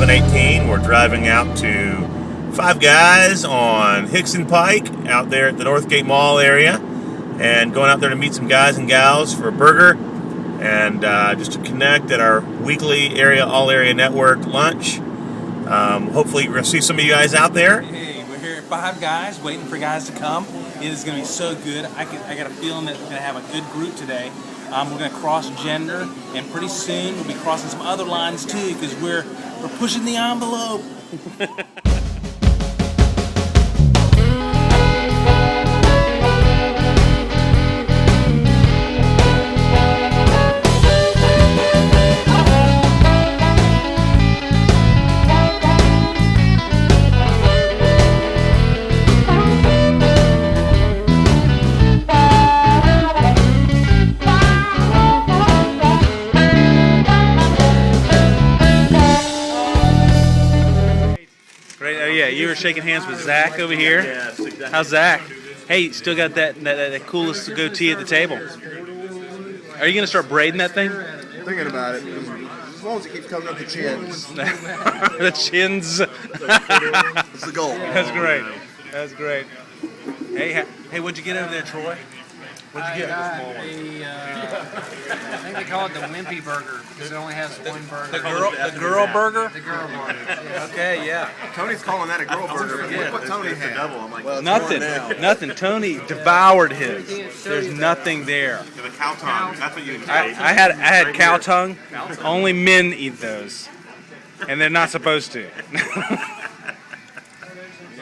11:18. We're driving out to Five Guys on Hickson Pike out there at the Northgate Mall area, and going out there to meet some guys and gals for a burger and just to connect at our weekly all area network lunch. Hopefully we're going to see some of you guys out there. Hey, we're here at Five Guys waiting for guys to come. It is going to be so good. I got a feeling that we're going to have a good group today. We're going to cross gender, and pretty soon we'll be crossing some other lines too, because we're pushing the envelope. Great. Oh yeah, you were shaking hands with Zach over here. Yes, exactly. How's Zach? Hey, still got that coolest goatee at the table. Are you gonna start braiding that thing? Thinking about it, as long as it keeps coming up the chins. The chins. That's the goal. That's great. That's great. Hey, what'd you get over there, Troy? What'd you get? I think they call it the wimpy burger because it only has one burger. The girl burger. The girl burger. Yeah. Okay, yeah. Tony's calling that a girl burger. What Tony had? I'm like, Well, it's Nothing. Tony devoured his. There's nothing there. the cow tongue. That's what you I had cow tongue. Only men eat those, and they're not supposed to.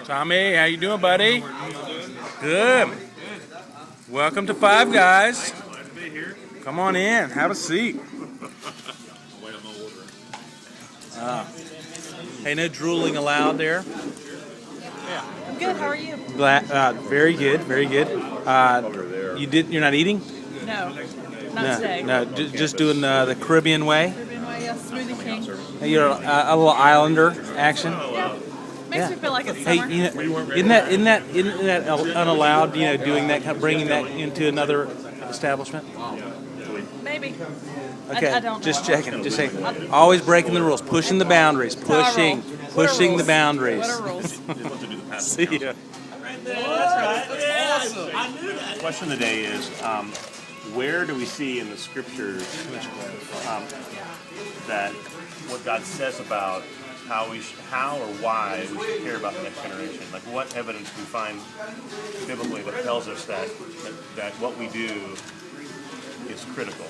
Tommy, how you doing, buddy? Good. Welcome to Five Guys. Come on in. Have a seat. Hey, no drooling allowed there. I'm good. How are you? Very good. Very good. You're not eating? No, not today. No. Just doing the Caribbean way. Caribbean way, yeah, Smoothie King. You're a little Islander action. Yeah, makes me feel like it's Hey, summer. isn't that unallowed? Doing that, bringing that into another establishment. Maybe. Okay, I don't just know. checking. Always breaking the rules, pushing the boundaries, pushing the boundaries. What are rules? See ya. The question of the day is, where do we see in the scriptures that what God says about how or why we should care about the next generation? Like, what evidence do we find biblically that tells us that what we do is critical?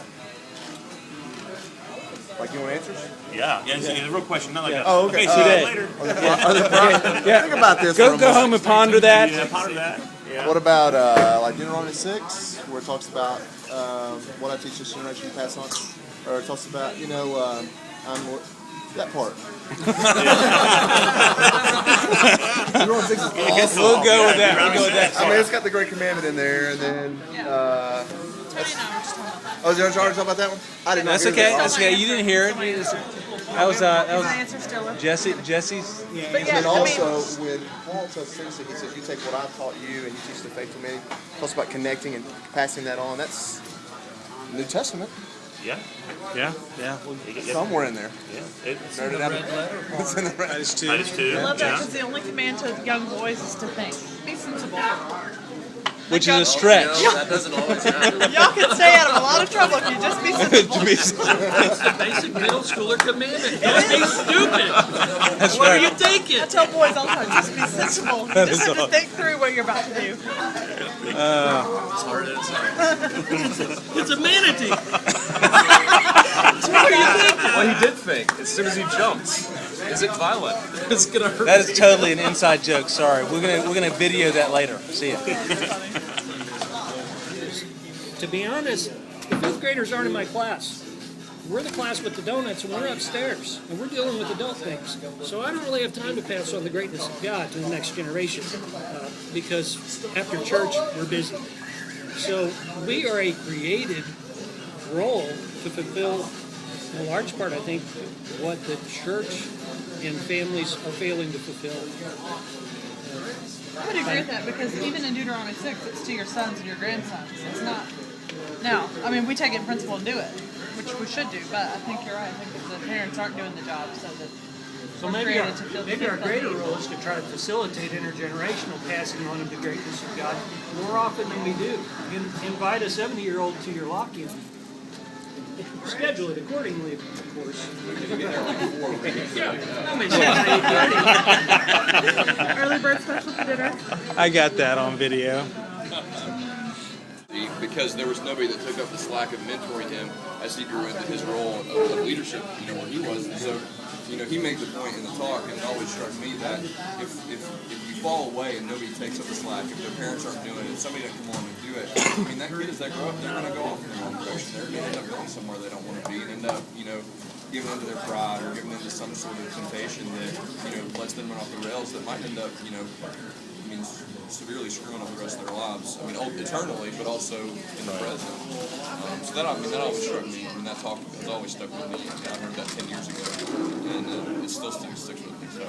Like, you want answers? Yeah, it's a real question, not like a, Oh, okay. see you Today. later. Think about this. for a Go moment. home and ponder that. Yeah, ponder that. Yeah. What about like Deuteronomy 6, where it talks about what I teach this generation to pass on, or it talks about that part. Deuteronomy 6 is awesome. We'll go with that. I mean, it's got the Great Commandment in there, and then. Tony and I were just talking about that. Oh, is there a talk about that one? I did not. That's hear okay. that. That's okay. You didn't hear it. That was My answer still. Jesse's. But yeah, And I also, mean, when Paul tells Timothy, he says, "You take what I've taught you, and you teach the faithful men." He talks about connecting and passing that on. That's New Testament. Yeah. Yeah. Somewhere in there. Yeah. It's Nerd it out. It's in the red. I just too. I love that because the only command to young boys is to think. Be sensible. Which is a stretch. That doesn't always happen. Y'all can stay out of a lot of trouble if you just be sensible. It's the basic middle schooler commandment. Don't be stupid. That's What are you right. thinking? I tell boys all the time, just be sensible. You just have to think through what you're about to do. It's hard as it sounds. It's a manatee. What are you thinking? Well, he did think. As soon as he jumps, is it violent? It's gonna hurt. That is totally an inside joke. Sorry. We're gonna video that later. See ya. To be honest, the fifth graders aren't in my class. We're the class with the donuts, and we're upstairs, and we're dealing with adult things. So I don't really have time to pass on the greatness of God to the next generation, because after church, we're busy. So we are a created role to fulfill, in large part, I think, what the church and families are failing to fulfill. I would agree with that because even in Deuteronomy 6, it's to your sons and your grandsons. It's not. Now, I mean, we take it in principle and do it, which we should do, but I think you're right. I think that the parents aren't doing the job so that So were maybe created to fill the our fifth greater need. role is to try to facilitate intergenerational passing on of the greatness of God more often than we do. Invite a 70-year-old to your lock-in. Schedule it accordingly, of course. Yeah, I'll make sure how Early bird special for dinner. I got that on video. Because there was nobody that took up the slack of mentoring him as he grew into his role of leadership, where he was. And so, he made the point in the talk, and it always struck me that if you fall away and nobody takes up the slack, if their parents aren't doing it, somebody doesn't come along and do it, that kid, as they grow up, they're going to go off in their own direction. They're going to end up going somewhere they don't want to be and end up, giving into their pride or giving into some sort of temptation that, lets them run off the rails that might end up, severely screwing up the rest of their lives. Eternally, but also in the present. So that always struck me. That talk has always stuck with me. I heard that 10 years ago, and it still sticks with me. So.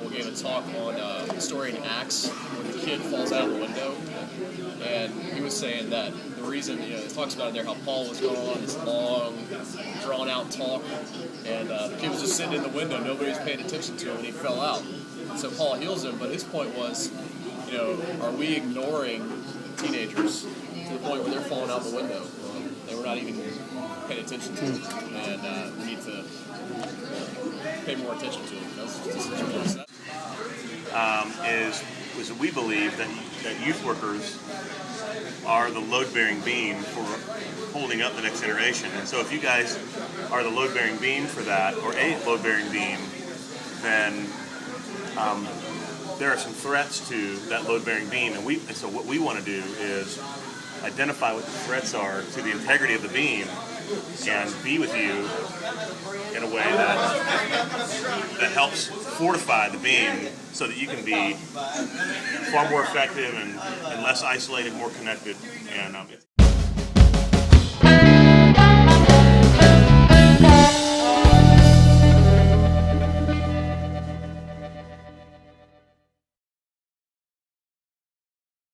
We gave a talk on the story in Acts where the kid falls out of the window, and he was saying that the reason, it talks about it there how Paul was going on this long, drawn-out talk, and the kid was just sitting in the window, nobody was paying attention to him, and he fell out. So Paul heals him, but his point was, are we ignoring teenagers to the point where they're falling out the window? They were not even paying attention to them, and we need to pay more attention to them. Is that we believe that youth workers are the load-bearing beam for holding up the next generation. And so if you guys are the load-bearing beam for that, or a load-bearing beam, then there are some threats to that load-bearing beam, and so what we want to do is identify what the threats are to the integrity of the beam and be with you in a way that helps fortify the beam so that you can be far more effective and less isolated, more connected. And